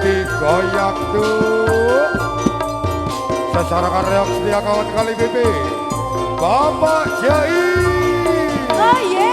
digoyak tuh sesarangan reok setia kawan kali BP Bapak Jai. Oh yeah.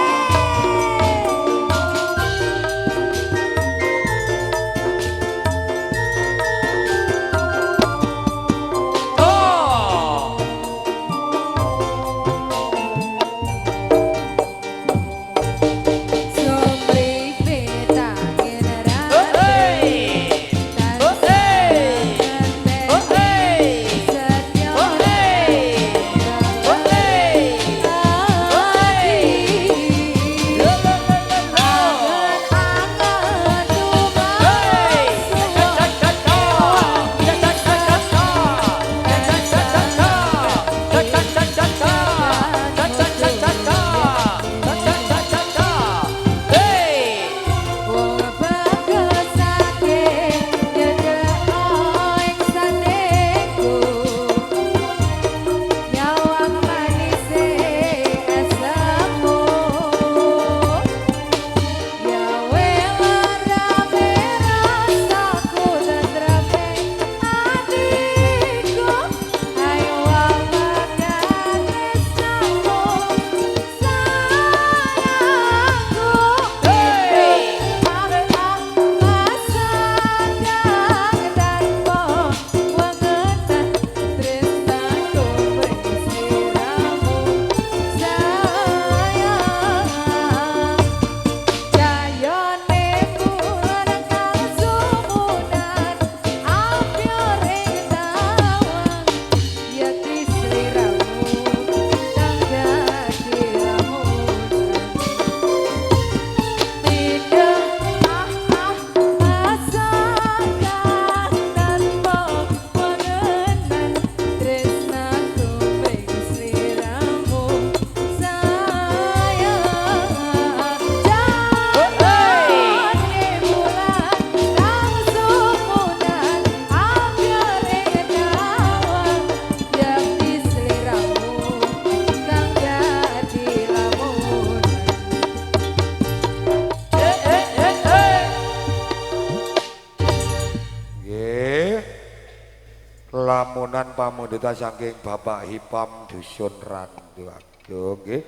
Lamunan pamundhutan saking Bapak Hipam Dusun Randu Agung nggih.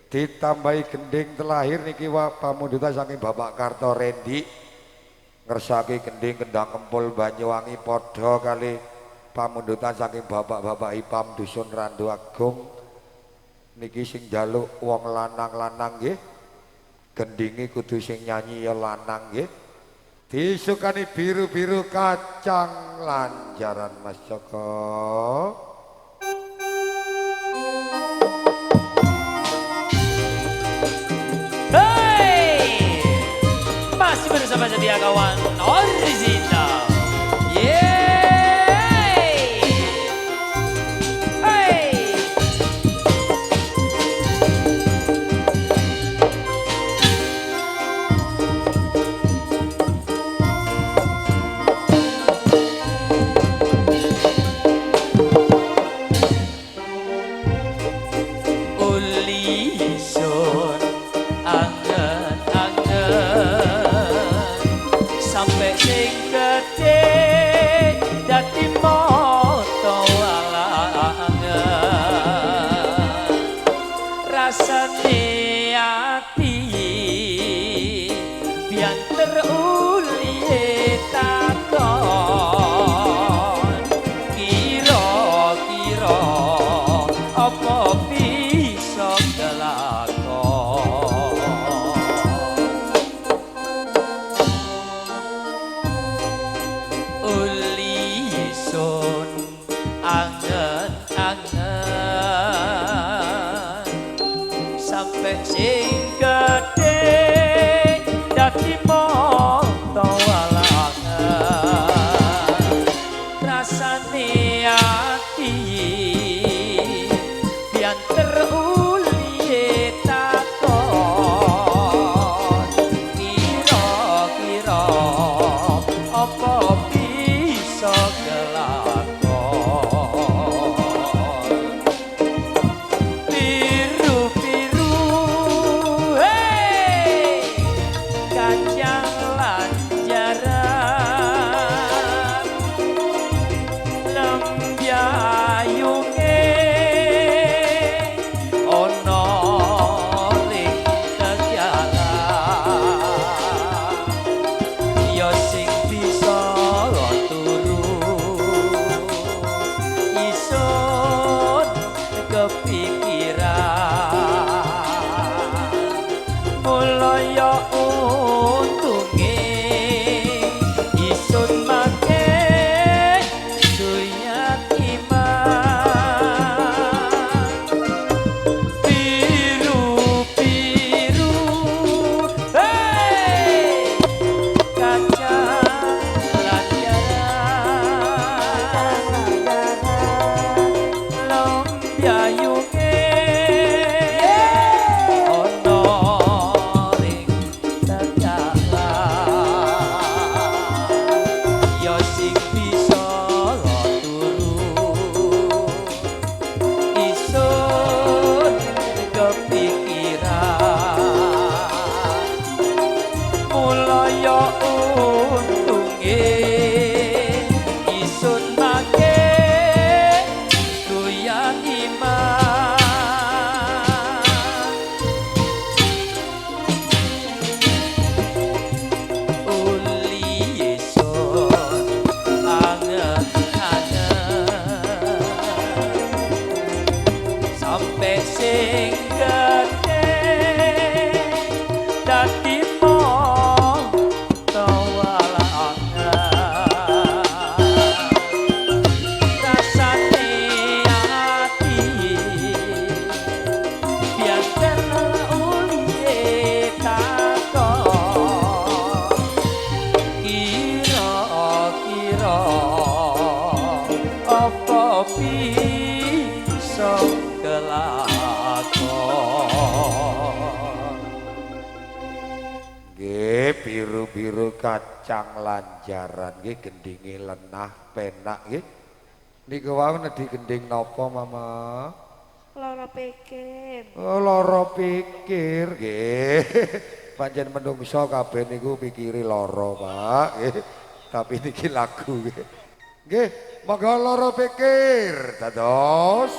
Ditambahi gending telahir niki pamundhutan saking Bapak Karto Rendi. Ngersake gending Kendang Kempul Banyuwangi padha kali pamundhutan saking Bapak-bapak Hipam Dusun Randu Agung. Niki sing njaluk wong lanang-lanang nggih. Gendinge kudu sing nyanyi ya lanang nggih. Disukani biru-biru kacang lanjaran Mas Joko. Hey, masih bersama setia kawan original. Biru-biru, hey, gajah mulaya untunge isun make suyat iman biru-biru hey kacang lanjaran lompyayune ono ring tegalan ya sing bisa turu isun kepikiran mulaya untunge isun make doyan iman uli isun angen-angen sampe sing gede dadi rasane ati biar uli takon kira-kira apa bisa kelakon Nggih, biru-biru kacang lanjaran nggih gendinge lenah penak nggih. Niku wau nedhi gending napa, Mama? Lara pikir. Oh, lara pikir nggih. Pancen menungso kabeh niku pikiri lara, Pak. Nggih. Tapi niki lagu nggih. Nggih, monggo lara pikir. Dados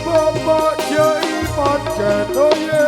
Bapak Jai Pancen oye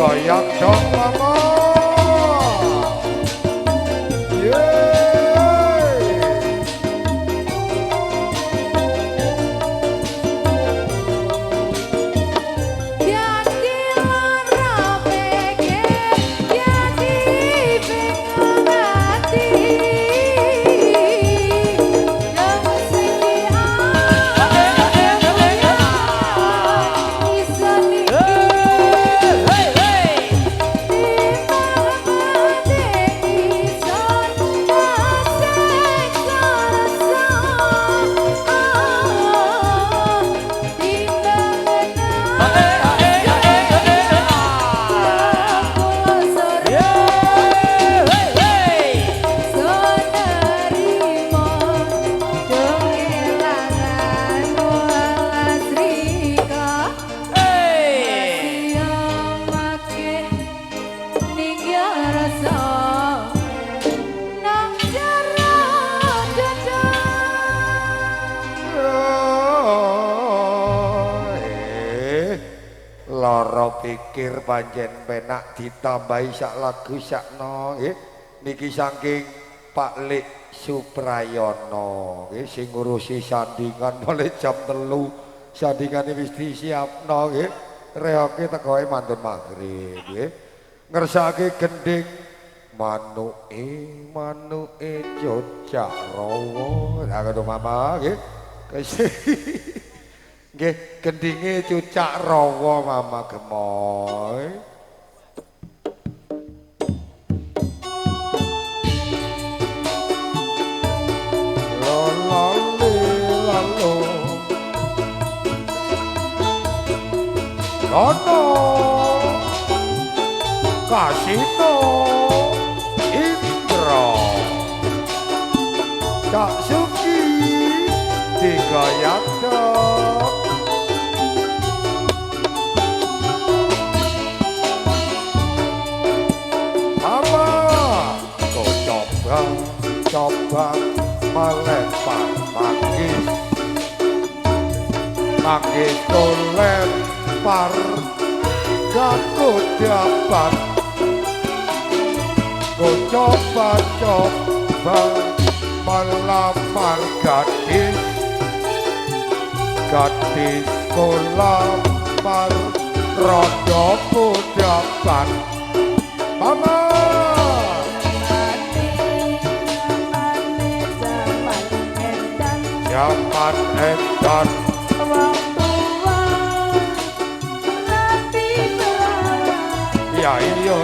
digoyang dong mama. Lara pikir pancen penak ditambahi sak lagu sakno nggih niki saking Pak Lik Suprayana nggih sing ngurusi sandingan mulai jam 3 sandingane wis disiapno nggih reoke tekoe mantun magrib nggih ngersake gending manuke jojak rawa lha ngono mama nggih nggih gendinge cucak rawa mama gemoy lolali lalo lono kasino Indra Cak Suki digoyang dong Mama kau coba melempar manggis kau lempar gak ku dapat kau coba melamar gadis ku lamar rodo ku dapat Mama zaman edan Wong tua rapi berawan ya iyo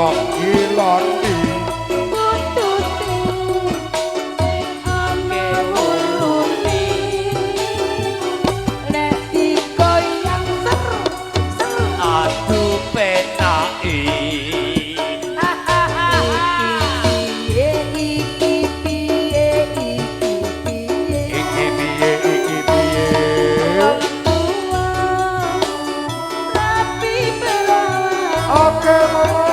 kok iloni ame uluni nek digoyang seru aduh penai iki piye wong tua rapi berawan oke mama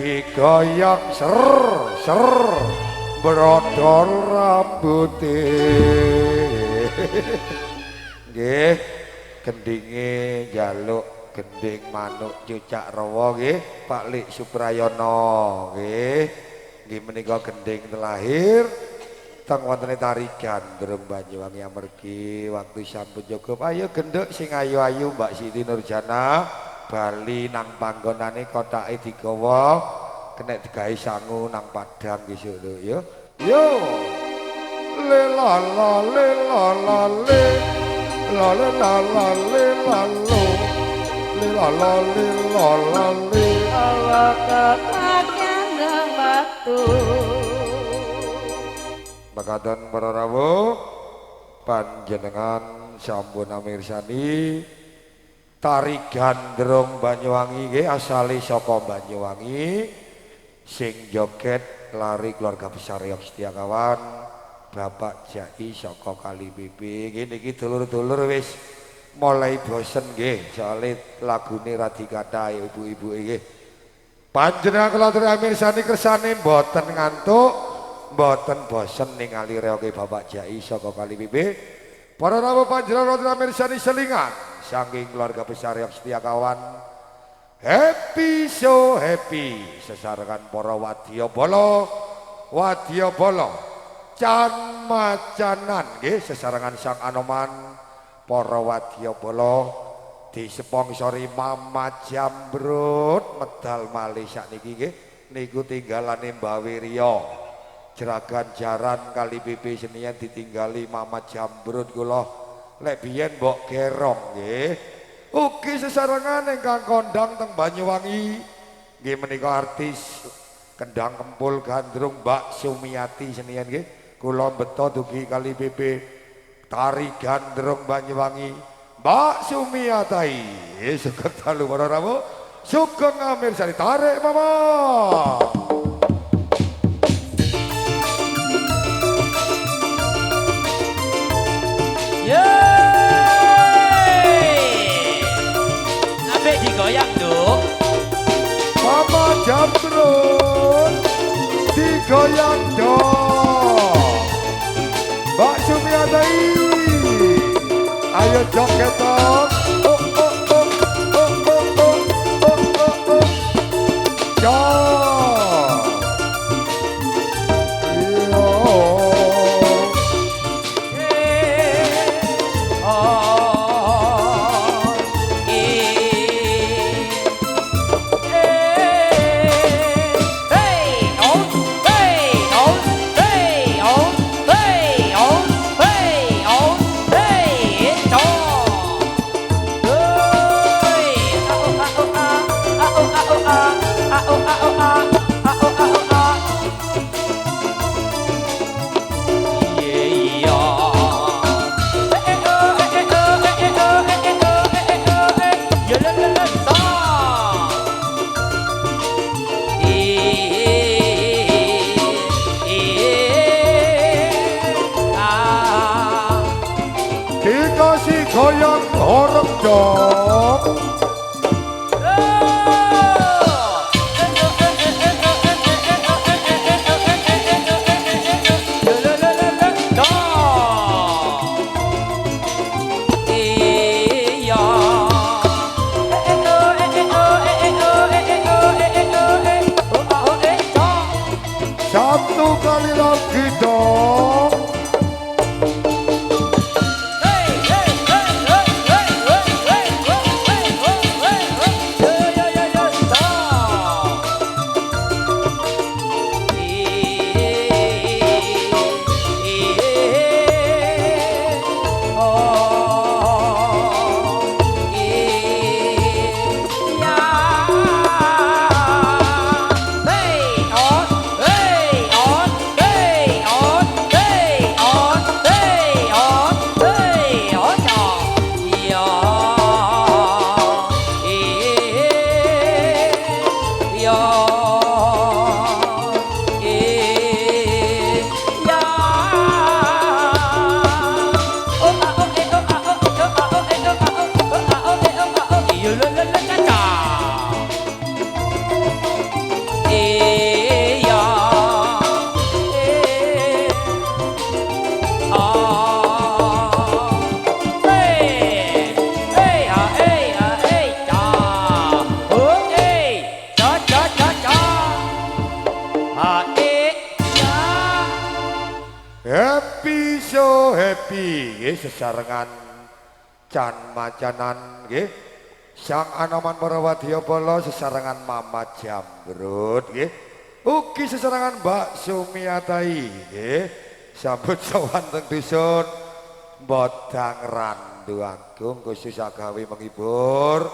digoyang ser ser brodol rambuté nggih gendinge njaluk gending manuk cucak rawa nggih Pak Lik Suprayana nggih nggih menika gending telahir teng wontene tari gandrung Banyuwangi amargi waktu sampun cukup ayo genduk sing ayu-ayu Mbak Siti Nurjana bali nang panggonane kotake digawa kena digawe sangu nang Padang besok lho ya yo le la la le la la le la la la la le la lo le la la le la la le awak kekakian nang batu makaten para rawuh panjenengan sampun amirsani tari gandrung Banyuwangi nggih asale saka Banyuwangi sing joget lari keluarga besar Yok Setiakawan Bapak Jai saka Kali Pipi nggih niki dulur-dulur wis mulai bosen nggih soalé lagune radikata ibu-ibu nggih panjenengan kula aturi amirsani kersane mboten ngantuk mboten bosen ningali reoke Bapak Jai saka Kali Pipi para rawuh panjenengan kula aturi amirsani selingan saking keluarga besar Yok Setiakawan happy so happy sesarengan para wadya bala can macanan nggih sesarengan sang Anoman para wadya bala diseponsori Mama Jambrut medal malih sakniki nggih niku tinggalane Mbah Wirya Jeragan Jaran Kali Pipi senian ditinggali Mama Jambrut kula lek biyen mbok gerong nggih ugi sesarengan ingkang kondang teng Banyuwangi nggih menika artis kendang kempul gandrung Mbak Sumiati senian nggih kula beto dugi Kali Pipi tari gandrung Banyuwangi Mbak Sumiati sugeng dalu para rawuh sugeng amirsani tarik mama Ambek digoyang dong Mama Jambrut digoyang dong Mbak Sumiati ayo joget dong oh oh oh oh oh oh oh oh oh ya dikasih goyang horeng dong satu kali lagi dong Happy so happy nggih sesarengan can macanan nggih Sang Anoman para wadya bala sesarengan Mama Jambrut nggih ugi sesarengan Mbak Sumiatai nggih sambut sowan teng dusun Bodang Randu Agung khusus agawe menghibur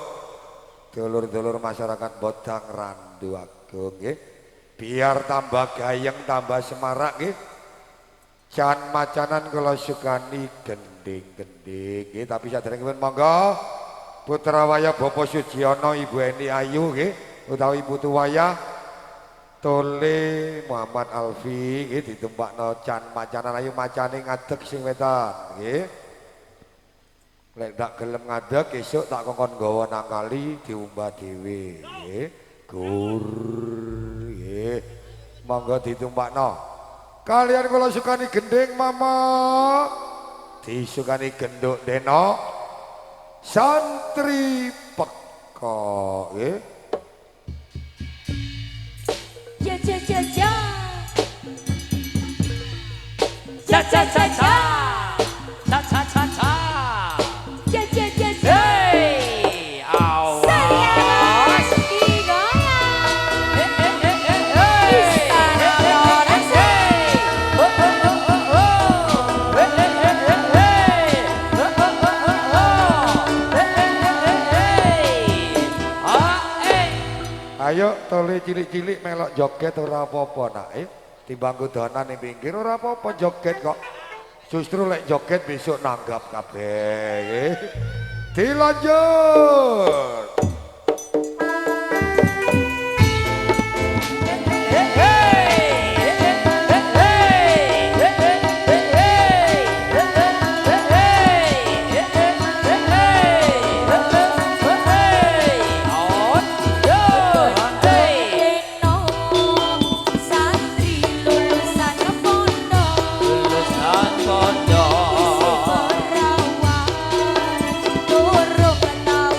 dulur-dulur masyarakat Bodang Randu Agung nggih biar tambah gayeng tambah semarak nggih can macanan kula sukani gending-gending nggih tapi saderengipun monggo putra wayah Bapak Sujiono Ibu Eni Ayu nggih utawi putu wayah Tole Muhammad Alfi nggih ditembakno can macanan ayu macane ngadeg sing wetan nggih lek ndak gelem ngadeg esuk tak kongkon nggawa nang kali diumbah dhewe nggih gur nggih monggo ditumbakno kalian kula sukani gending mama disukani genduk denok santri peka nggih Ja ja ja ja. Cha cha cha cha. Cha cha cha cha. Ja ja ja ja. Hey, awas. Saya digoyang. Istana Lorenzo. ayo tole cilik-cilik melok joget ora apa-apa nak timbang kudonan ning pinggir ora apa-apa joget kok justru lek joget besok nanggap kabeh nggih dilanjut Turun ke tahu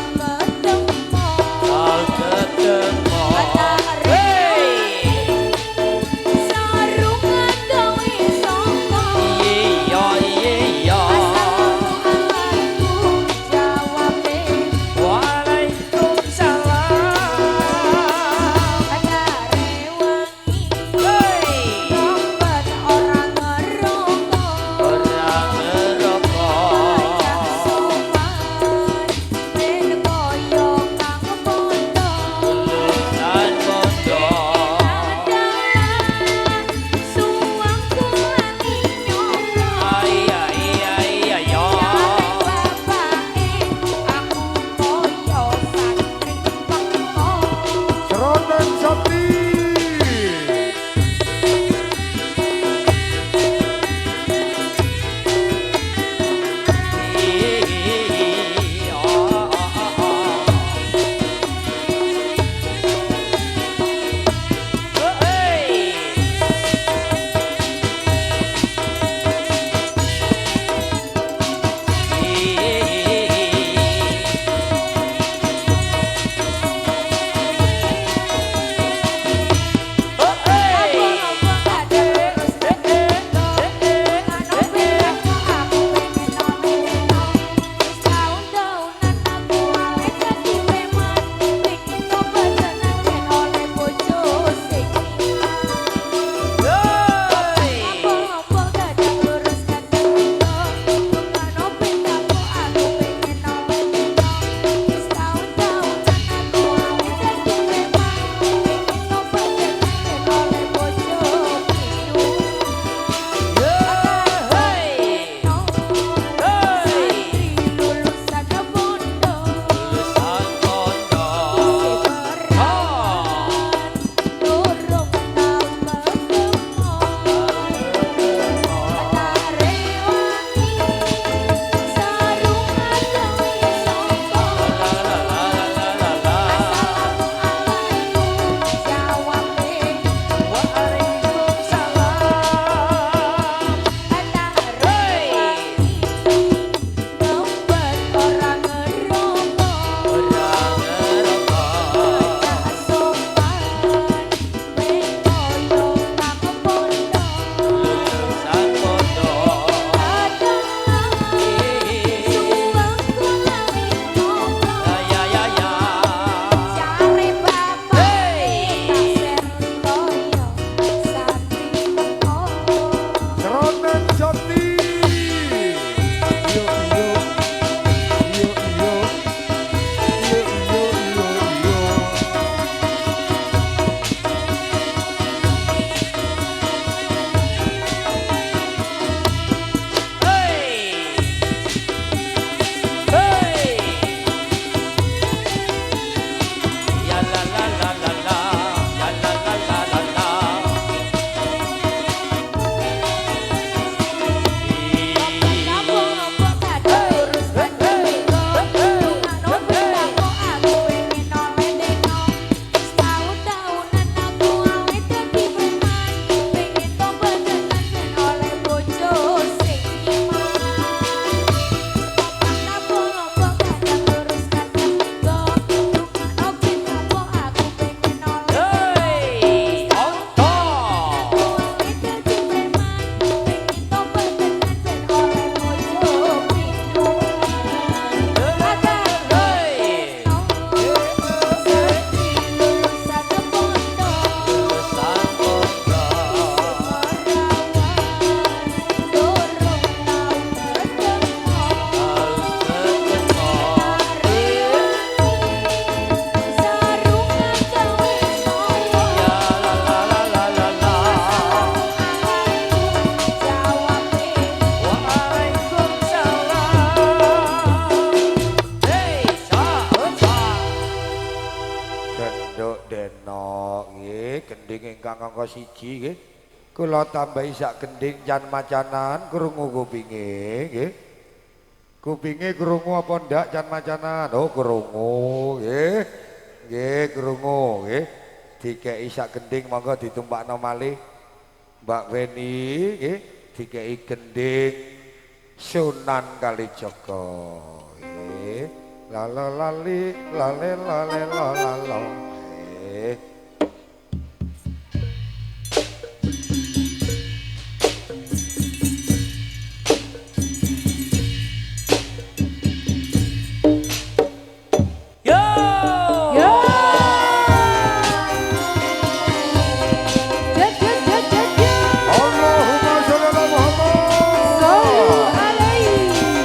ingkang angka 1 nggih. Kula tambahi sak gending jan macanan krungu kupinge nggih. Kupinge krungu apa ndak jan macanan? Oh krungu nggih. Nggih krungu nggih. Dikeki sak gending monggo ditumpakno malih. Mbak Weni nggih dikeki gending Sunan Kalijaga nggih. La la lali lale lale la la la nggih. Yo. Yo. Jat jat jat jat jat. Allahumma sholli ala Muhammad. Sallu alaihi.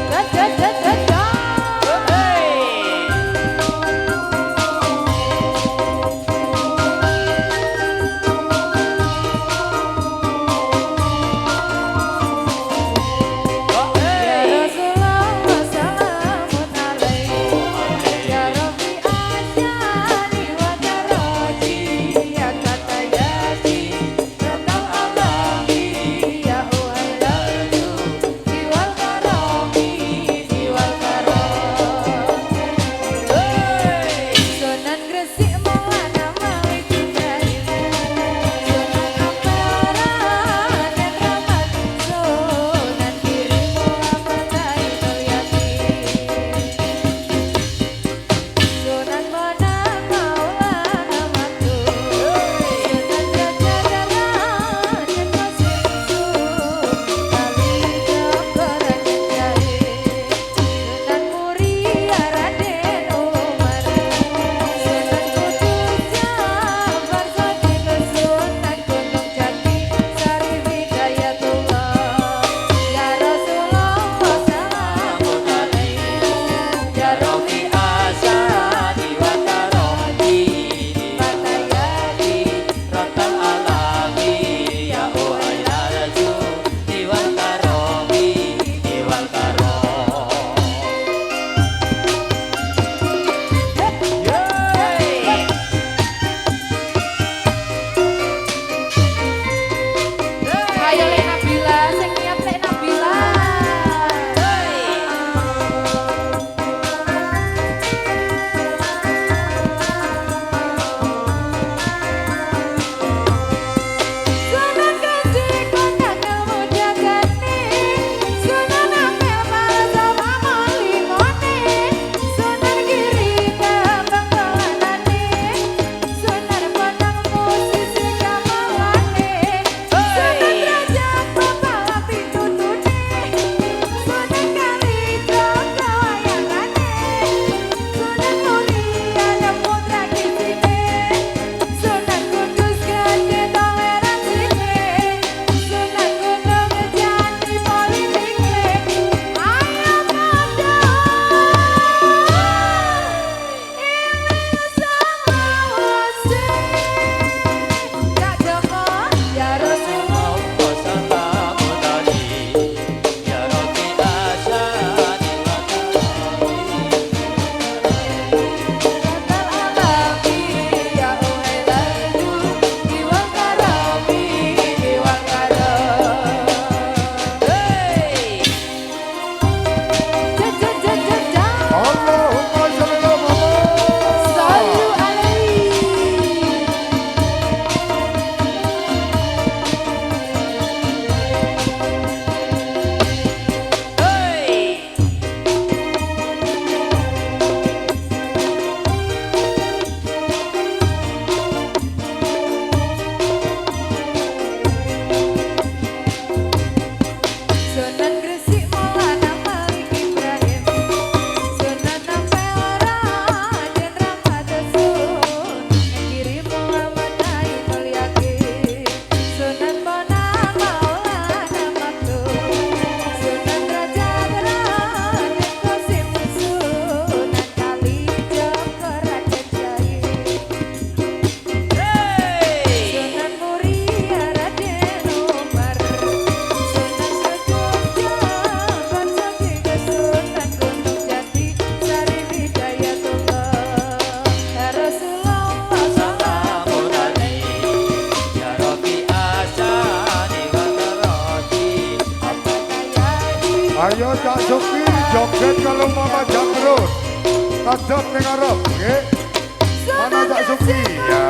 Jat jat jat jat jat. Hey. Ayo Cak Suki joget kalau Mama Jamrut. Kadep ning arep nggih. Mana Cak Suki? Ya.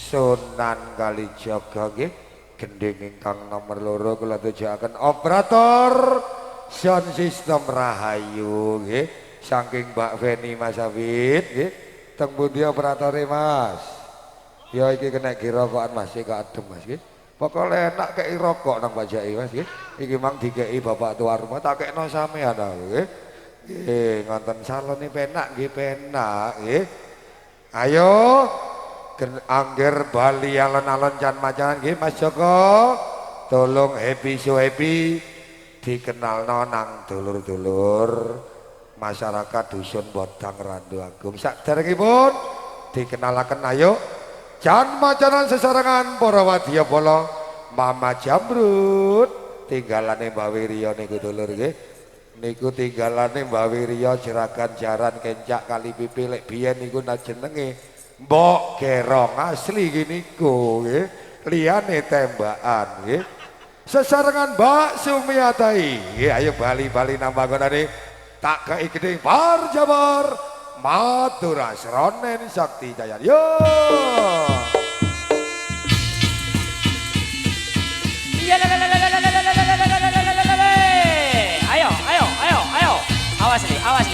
Sunan Kalijaga nggih gending ingkang nomor 2 kula tujuaken operator sound system Rahayu nggih saking Mbak Feni Mas Afid nggih teng pundi operatore Mas ya iki kena rokokan Mas iki kok adem Mas nggih pokoke enak kei rokok nang pajaki Mas nggih iki mang dikei bapak tua rumah tak kekno sampean nggih nggih ngonten salone penak nggih penak nggih ayo angger Bali alon-alon jan macan nggih Mas Joko tolong happy so happy dikenalno nang dulur-dulur masyarakat dusun Bodang Randu Agung saderengipun dikenalaken ayo jan macanan sesarengan para wadya bala Mama Jamrut tinggalane Mbak Wirya niku dulur nggih niku tinggalane Mbak Wirya jeragan jaran kencak kali pipi lek biyen niku jenenge Mbok Gerong asli gini ku liyane tembakan nggih sesarengan Mbak Sumiatai nggih ayo bali-bali nang panggonane tak kei gedeng parjabar matur asronen sakti jaya yo ayo awas nih awas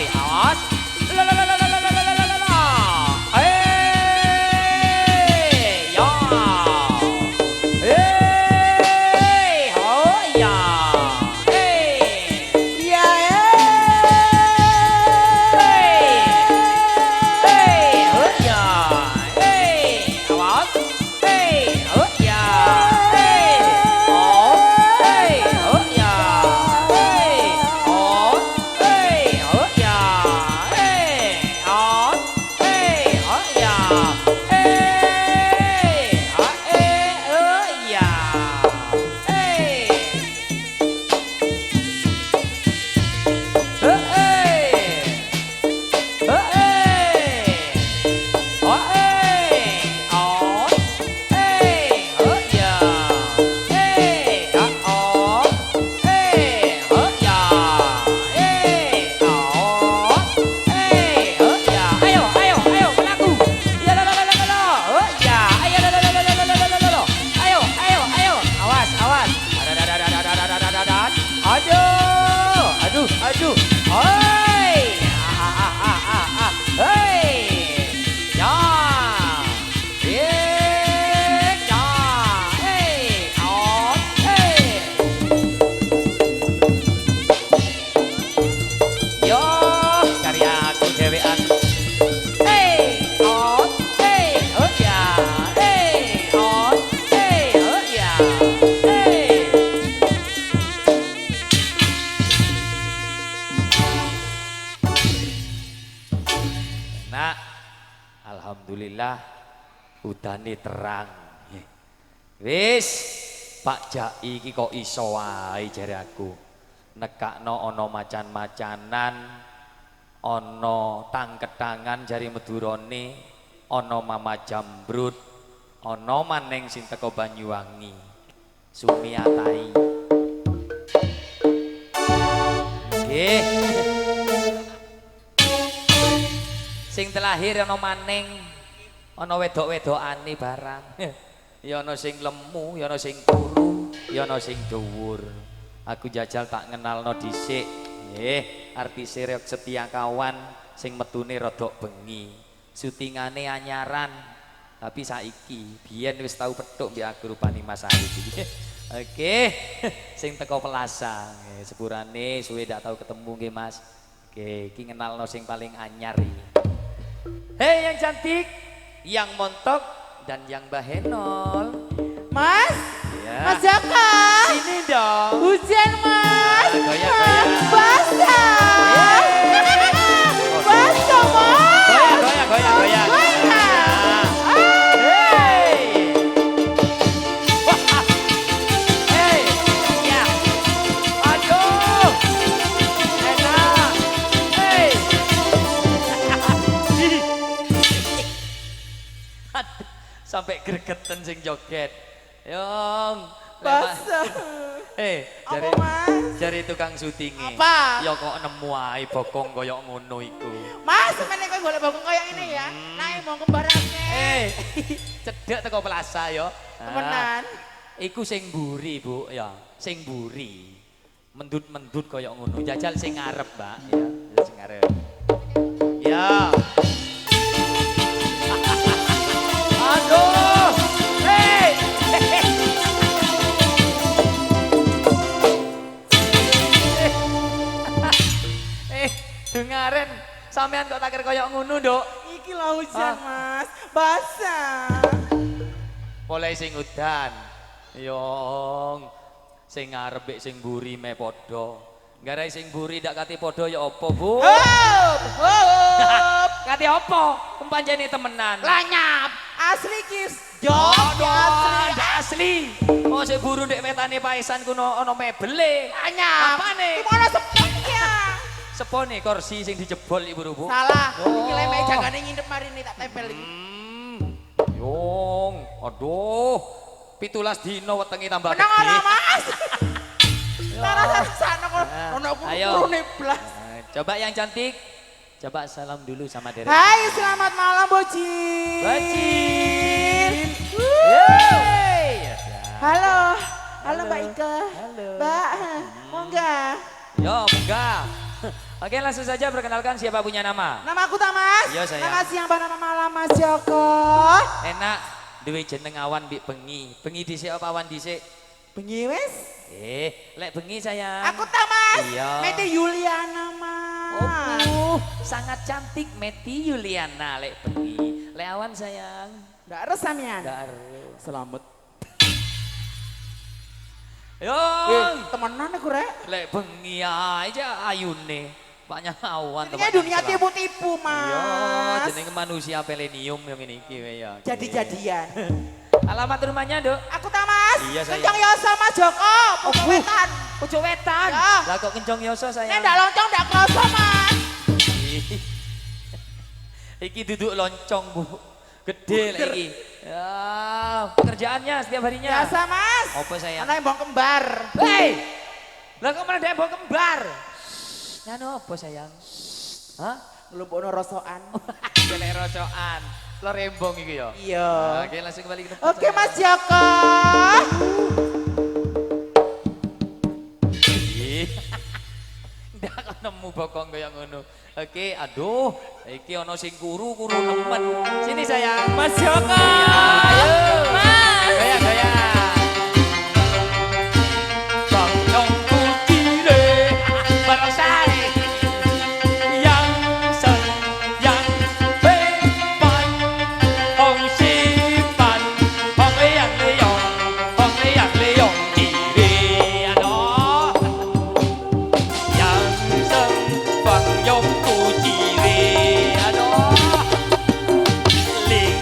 aduh, aduh. Hei. Hei. Ya. Ya. Hei. On. Hei. Yo, karya aku dewean. Hei. On. Hei. Oh ya. Hei. On. Hei. Oh ya. Hei. Nah, alhamdulillah udane terang. Wis, Pak Jai iki kok iso wae jare aku. Nekakno ana macan-macanan, ana tangketangan jari Medurane, ana Mama Jambrut, ana maneng sing teko Banyuwangi. Sumiatai. Nggih. Sing telahir ana maning, ana wedok-wedokane barang. Ya ana sing lemu, ya ana sing turu, ya ana sing dhuwur. Aku jajal tak ngenalno dhisik. Nggih, artise Reok Setia Kawan sing metune rodok bengi. Syutingane anyaran. Tapi saiki biyen wis tau petuk mbek aku rupane Mas Arif iki. Oke, sing teko Pelasa. Nggih, sepurane suwe ndak tau ketemu nggih Mas. Oke, iki ngenalno sing paling anyar iki. Hei yang cantik, yang montok, dan yang bahenol. Mas, Ya. Mas Jaka. Sini dong. Hujan Mas. Goyang-goyang. Basah. Basah Mas. Goyang, goyang, goyang, goyang. Goyang. Hei. Wah. Hei. Ya. Aduh. Enak. Hei. Aduh, sampai gregetan sing joget. Yong. Basah. Jari, Apa Mas? jari tukang syutinge. Apa? Ya kok nemu ae bokong koyok ngono iku. Mas, semeneh kowe golek bokong kayak ini ya. Naik mau kembarane. Cedek teko Plaza ya. Temenan. Iku sing mburi, Bu, ya. Sing mburi. Mendut-mendut koyok ngono. Jajal sing ngarep, Mbak, ya. Jajal sing ngarep. Ya. Aduh. Hei. Dengaren sampean kok takir koyok ngono, Nduk. Iki lho hujan Mas. Basah. Mulai sing udan. Yong. Sing ngarep mbek sing mburi me padha. Garai sing mburi ndak kate padha ya apa, Bu? Hop, hop. Kate apa? Pancene temenan. Lanyap. Asli kis. Aduh, asli. ndak asli. Oh, sing buru ndek metane paesan kuno ana mebele. Lanyap. Apane? Gimana sepenya? Sepone kursi sing dijebol Ibu Rubu. Salah. Oh. Iki leme jagane nginep mari ini tak tempel iki. Yong, aduh. 17 dino wetenge tambah Menang ora, gede. Mas? Ora sana kok ono Ayo. kurune blas. Coba yang cantik. Coba salam dulu sama Derek. Hai, selamat malam Bocin. Bocin. Yeay. Ya, Halo. Halo Mbak Ike. Halo. Mbak, mau enggak? Yo, enggak. Oke, langsung saja perkenalkan siapa punya nama. Nama aku Tamas. Iya, sayang. Nama siang nama malam Mas Joko. Enak duwe jeneng awan mbek bengi. Bengi dhisik apa awan dhisik? Bengi wis. Lek bengi sayang. Aku Tamas. Iya. Meti Yuliana, Mas. Oh, sangat cantik Meti Yuliana lek bengi. Lek awan sayang. Enggak harus samian. Nggak harus. Selamat. Yo, Temenan aku rek. lek bengi aja ayune. Banyak awan Ini dunia tipu-tipu, Iya, Mas. jenenge manusia pelenium yang ini iki ya. Jadi-jadian. Alamat rumahnya, Dok? Aku Tamas. Iya, sayang. Kencang Yoso Mas Joko. Pojok wetan. Pojok wetan. Ya. Lah kok kencong yoso Nek sayang. ndak loncong ndak kroso, Mas. Iki duduk loncong, Bu. Gede lagi. Ya, pekerjaannya setiap harinya. Biasa, Mas. Apa sayang? Ana yang bong kembar. Hei! Lah kok malah dembok kembar? Nyano apa sayang? Hah? Ngelumpukno rosokan. Gelek rocokan. Lo rembong iki ya? Iya. Oke, langsung kembali ke Oke, Mas Joko. Ndak nemu bokong kaya ngono. Oke, aduh, iki ana sing kuru nemen. Sini sayang. Mas Joko. Ayo. Mas. Gaya. Bang nyong kutire barang sae. Yang sen yang bepan hong simpan hong yang leong kiri aduh. Yang sen bang nyong kutire aduh. Ling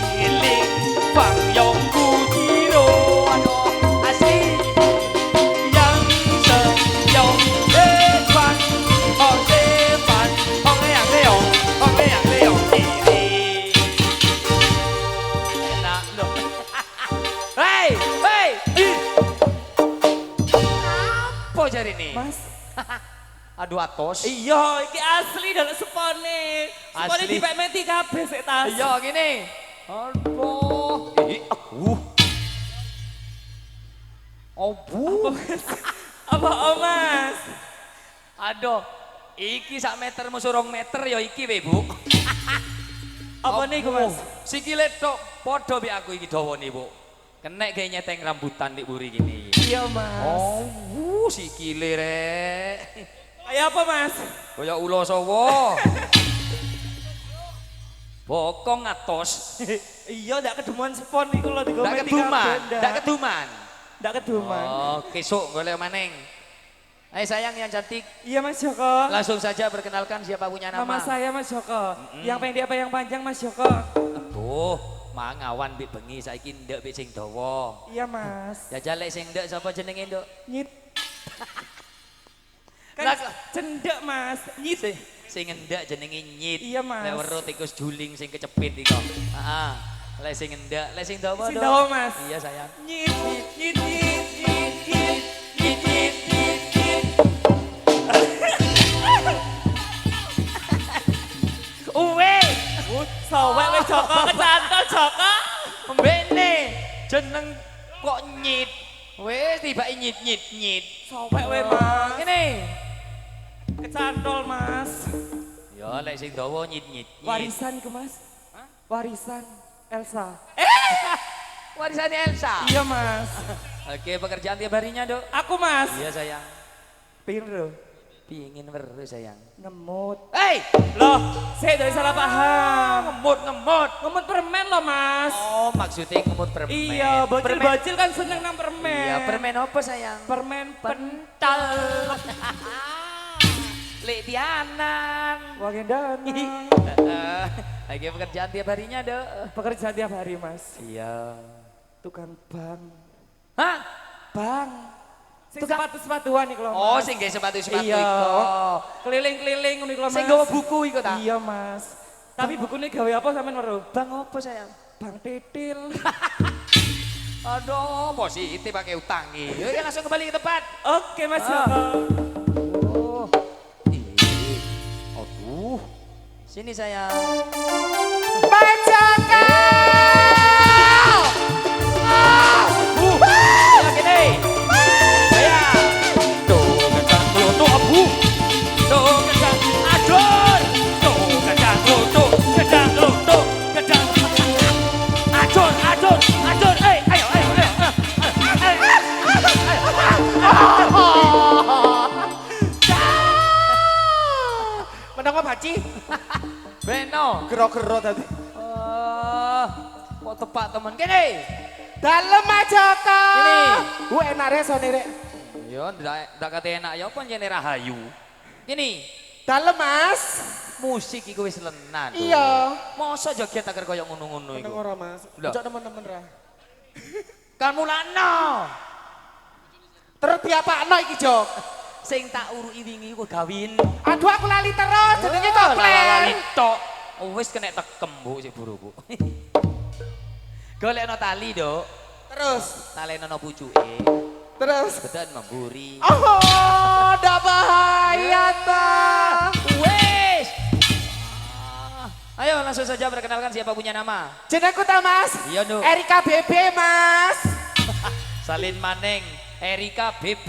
bang nyong kutiro aduh asik. Yang sen yang bepan hong simpan hong yang leong kiri. Enak loh. Hei. Apa jari ini? Mas. Aduh atos. Iya, iki asli dalam sepone. Sepone Asli. dipek-meti kabeh sik tas. Iya gini. Aduh. Obu. Apa oh, Mas? Aduh. Iki sak meter musuh 2 meter ya iki we, Bu. Apa niku, Mas? Sikile tok padha mbek aku iki dawane, Bu. Kenek gawe nyeteng rambutan dik buri gini. Iya, Mas. Oh, sikile rek. Kayak apa, Mas? Kaya ula sawa. Bokong atos. Iya, ndak kedemuan sepon iku lho digo Ndak meti keduman, kabeh, ndak keduman. Ndak keduman. Oh, kesuk golek maning. Ayo sayang yang cantik, Iya, Mas Joko. langsung saja perkenalkan siapa punya nama. Nama saya Mas Joko. Yang pendek apa yang panjang, Mas Joko? Aduh, mangawan mbek bengi saiki ndek mbek sing dawa. Iya, Mas. Jajal lek sing ndek sapa jenenge, Nduk? Nyit. Lah, Kan cendek, Mas. Nyit. Sing ndek jenenge Nyit. Iya, Mas. Lek weruh tikus juling sing kecepit iku. Heeh. Lek sing ndek, lek sing dawa, Sing Nduk. dawa, Mas. Iya, sayang. Nyit, nyit, nyit, nyit, nyit, nyit. Nyit, nyit, nyit, nyit. Uwe, Sowek wis Joko kecantol Joko. mbene jeneng kok Nyit. Wis tibake nyit. Sowek we, Mas. Ngene. Kecantol, Mas. Ya lek sing dawa nyit. Warisan iku, Mas. Warisan Elsa. Warisan Elsa. Iya, Mas. Oke, pekerjaan tiap harinya, Dok. Aku, Mas. Iya, sayang. Piro? Pingin weruh, sayang. Ngemut. Hei, Loh, saya dari salah paham. ngemut. Ngemut permen loh, Mas. Oh, maksudnya ngemut permen. Iya, Permen. bocil-bocil kan seneng nang permen. Iya, permen apa, sayang? Permen Pental. Lek dianan. Wagendana. Lagi pekerjaan tiap harinya, Dok. Pekerjaan tiap hari, Mas. Iya. Tukang bank. Hah? Bang. Sing Tukang- sepatu-sepatuan iku lho, Mas. Oh, sing gawe sepatu-sepatu Iya. iku. Keliling-keliling ngono iku lho, Mas. Sing gawa buku iku ta? Iya, Mas. Tapi bukunya gawe apa sampean weruh? Bang apa, sayang? Bang titil. Aduh, positif pakai utang iki. Yuk, langsung kembali ke tempat. Oke, Mas Ah. Joko. Oh. Aduh. Sini sayang. Mas Joko. Ya gini. Ya. Tuh kacang tuh abu. Tuh kacang ajur. Tuh kacang tuh kacang tuh kacang. Ajur. Ayo. Menang apa, Baci? Beno. Gero-gero tadi. Kok tepak temen kene. Dalem Mas Joko. Ini. Enak resone rek. Ya ndak kate enak ya apa jene rahayu. Gini, Dalem Mas. musik iku wis lenan. Tuh. Iya. Mosok joget agar koyo ngono-ngono Menang iku. ora, Mas. Loh. Cok temen-temen ra. Kan mulana. Terus diapakno iki, Jok? Sing tak uruki wingi iku gawin. Aduh aku lali terus, jenenge Lali koplen. tok. Oh, wis kena tekem, Bu, sik buru, Bu. Golekno tali, Dok. Terus, Talenono pucuke. terus. Bedan memburi. Oh, ndak bahaya ta. Wes. Ayo langsung saja perkenalkan siapa punya nama. Jenengku ta, Mas? Iya, Nduk. Erika BB, Mas. Salin Maneng, Erika BB.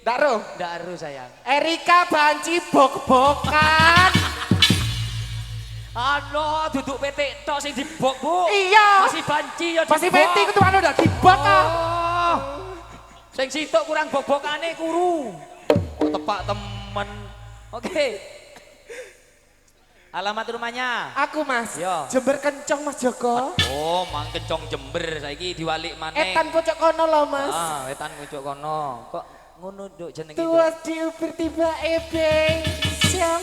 Ndak ro. Ndak aru sayang. Erika banci bok-bokan. Ano duduk PT tok sing dibok, Bu. Iya. Masih banci ya dibok. Masih beti ku tuh anu udah dibok ah. Oh. Sing sitok kurang bobokane kuru. Oh, tepak temen. Oke. Alamat rumahnya? Aku Mas. Yo. Jember Kencong Mas Joko. Oh, mang Kencong Jember saiki diwalik maneh. Etan pojok kono lho Mas. Ah, wetan pojok kono. Kok ngono nduk jeneng itu? Tuas diuber tiba ebe. Siang.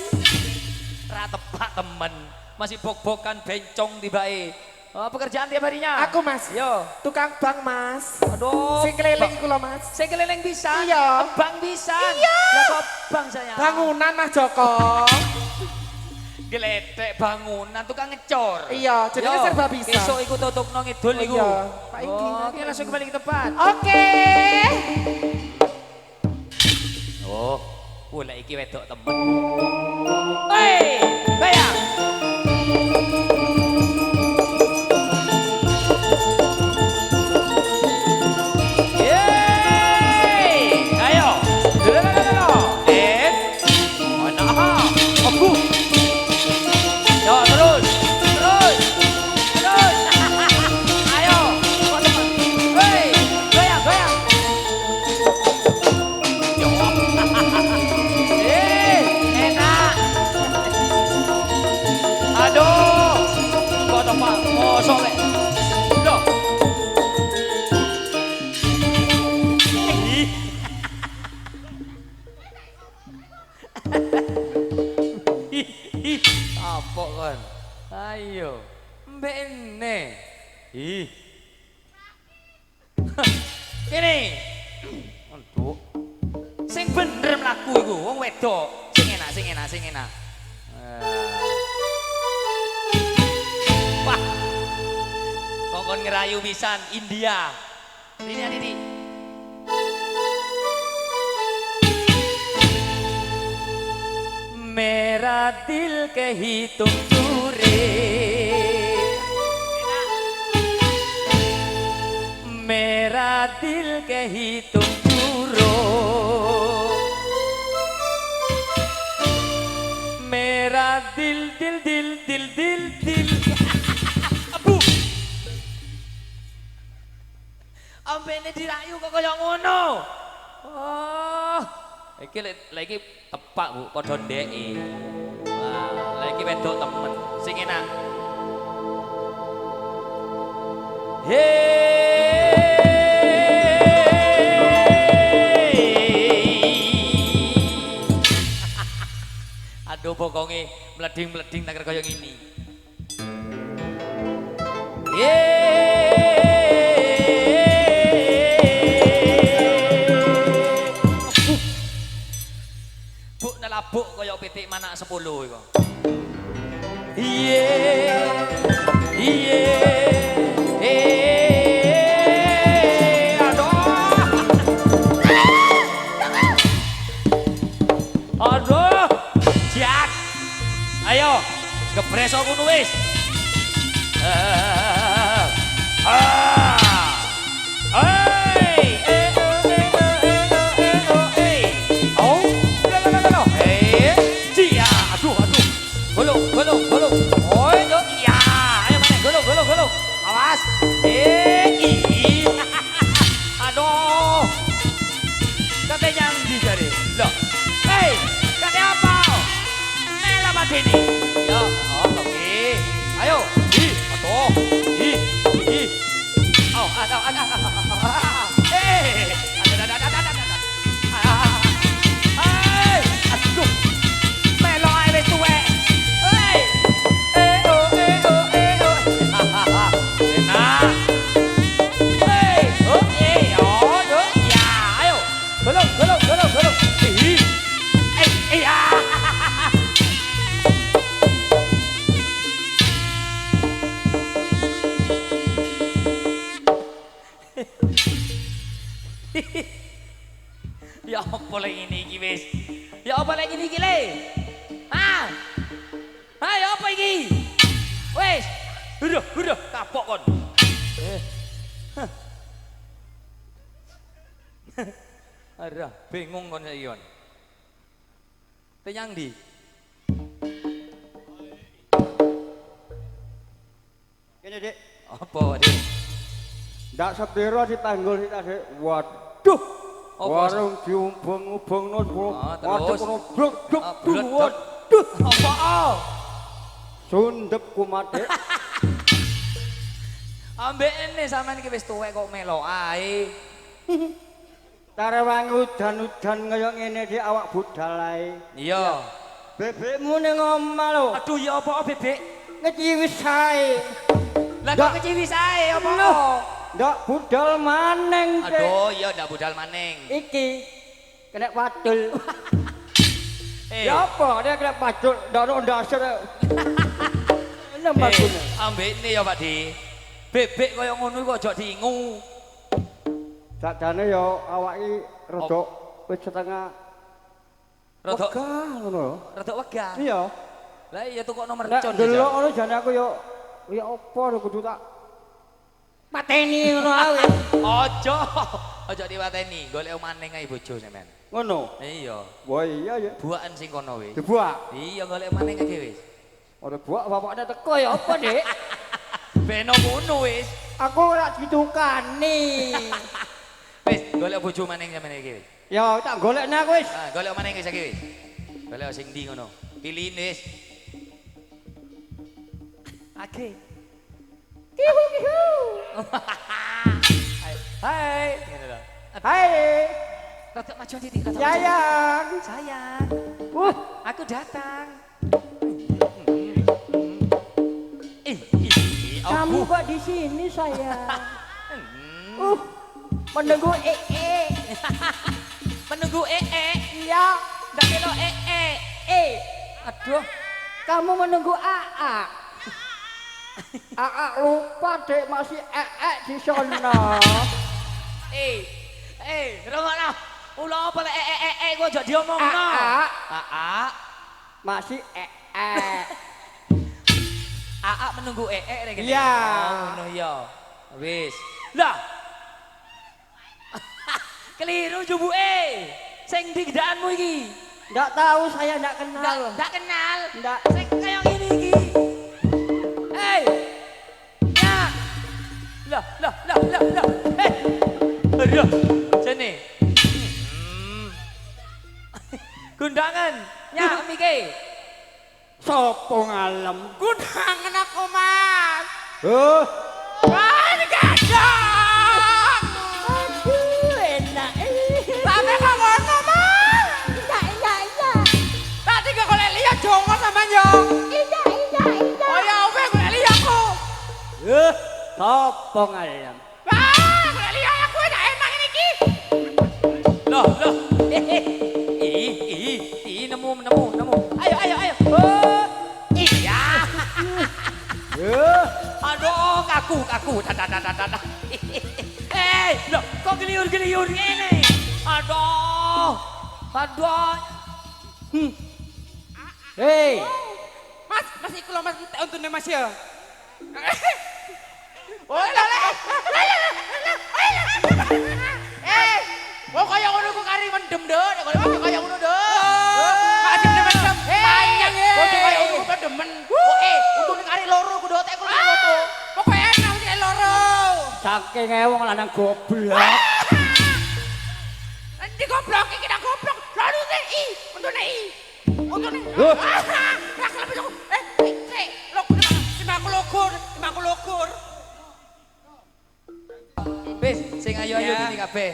Ra tepak temen. Masih bok-bokan bencong tibae. Oh, pekerjaan tiap harinya? Aku Mas. Yo. Tukang bank Mas. Aduh. Sing keliling iku lho Mas. Sing keliling bisa? Iya. Bank bisa? Iya. Lah kok bank saya? Bangunan Mas Joko. Gledek bangunan tukang ngecor. Iya, jenenge Yo, serba bisa. Besok iku tutupno ngidul iku. Iya. Pak Indi. Oke, langsung kembali ke tempat. Oke. Oh, pula iki wedok temen. Hei, bayang. Yeay, ayo. Mana? Aku. Yo, terus. Ayo, teman. Hei, goyang. Yo. Enak. Aduh. Kok tempat kosong lek. Loh. Apa kon? Ayo. Mbene. Ih. Kene. Untuk sing bener mlaku iku wong wedok. Sing enak. Wah. Kongkon ngerayu pisan India. Ini. मेरा दिल कहीं तुम चूरे मेरा दिल कहीं तुम चूरो मेरा दिल abu ambene dirayu kok kaya ngono. Oh, iki lagi tepak Bu, padha ndeke. Wah, lagi wedok temen sing enak. Aduh bokonge mleding-mleding tak kaya ngene. Buk nelabuk kaya pitik manak 10 iku. Aduh, jak. Ayo, gebreso kuno wis. Gulung. Oi, yo iya. Ayo mana gulung. Awas. Aduh. Kate yang di jari. Loh. Hei, kate apa? Mela madeni. Yo, oke. Ayo. Atuh. Oh, ada. Aduh. Melo ae tuwe. Gulung. Ya apa lagi ini iki wis? Ya apa lagi ini iki le? Ah. Ya apa iki? Wis. Udah, kapok kon. Arah, bingung kon saiki kon. Tenyang ndi? Kene, Dik. Apa, Dik? Ndak sepiro dipanggul sik Dik. Waduh. Apa? Warung diumbung-ubungno terus? blok Blok. waduh. Apa? Sundep kumat, Dik. Ambek ini sampean iki wis tuwek kok melo ae. Tarewang udan-udan kaya ngene Dik awak budal ae. Iya. Bebekmu ning omah lho. Aduh ya apa bebek? Ngeciwis ae. Lah kok keciwis ae apa? Ndak budal maneng, Dik. Aduh, iya ndak budal maning. Iki kena padul. Eh, Ya apa dia kena padul ndak ono ndasar. Nembak gune. ambek ini ya Pak Di. Bebek kaya ngono kok aja diingu. Sakjane ya awake rada wis setengah Rodok wegah ngono. rodok wegah. Iya. Lah iya tukokno Nek mercon. delok ngono jane aku ya apa lho kudu tak mateni ngono ae. Aja. Aja diwateni, golek maning ae bojo sampean. Ngono. Iya. Wah iya ya. Buakan sing kono wis. Dibuak. Iya golek maning ae wis. Ora buak bapaknya teko ya apa, Dik? Beno ngono wis. Aku ora ditukani. Wis golek bojo maning sampean iki wis. Ya tak golekne aku wis. Ah, golek maning wis iki wis. Golek sing ndi ngono. Pilih wis. Oke. Kihu kihu. Hai. Ngene lho. Hai. Rodok maju titik rodok. Sayang. Sayang. Aku datang. Kamu kok di sini, sayang? Menunggu Menunggu Iya. ndak melo Aduh, Kamu menunggu AA. AA lupa, Dek, masih di sana. rungokno. Ula apa lek kok aja diomongno. Aa. Masih Aa menunggu rek kene. Iya. Oh, ngono ya. Wis. Lah. Keliru jubuke. Sing ndi gendakanmu iki? Nggak tahu, saya nggak kenal. Ndak kenal. Nggak. Sing kaya ngene iki. Ya. Lah. Aduh. Sini. Gundangan. Nyak miki. Sopo ngalem? Gundangan aku mas. Wah, Gadang. aduh, enak. Sampai kok ngono mas. Iya. Tadi gak boleh lihat jongo sama yo. Iya. Oh ya oke boleh lihat aku. Sopo ngalem? Wah boleh lihat aku enak enak ini ki. Loh. Nemu. Ayo. Iya. Aduh, kaku. Dadah. Loh, kok geliur ini? Aduh. Hei, Mas iku lho mas untune mas ya. Oh kaya ngono ku kari mendem ndo, nek kowe kaya ngono ndo. Masih mendem. Panjang e. Kok kaya ngono ku demen. Untune kari loro ku tek ku foto. Pokoke enak sik loro. saking wong lanang goblok. Nanti goblok iki kita goblok. Lalu i, untune i. Untune. Rak lebih aku. Timbangku logur. Wis, sing ayo-ayo gini kabeh.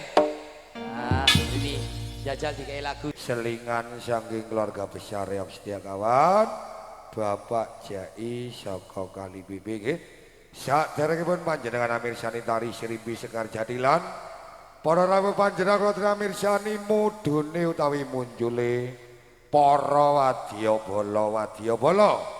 Nah, ini jajal dikai lagu. Selingan saking keluarga besar yang setia kawan Bapak Jai saka Kali Bibi nggih. Saderengipun panjenengan amirsani tari Srimbi Sekar Jadilan. Para rawuh panjenengan kula amirsani mudune utawi munjule para wadya bala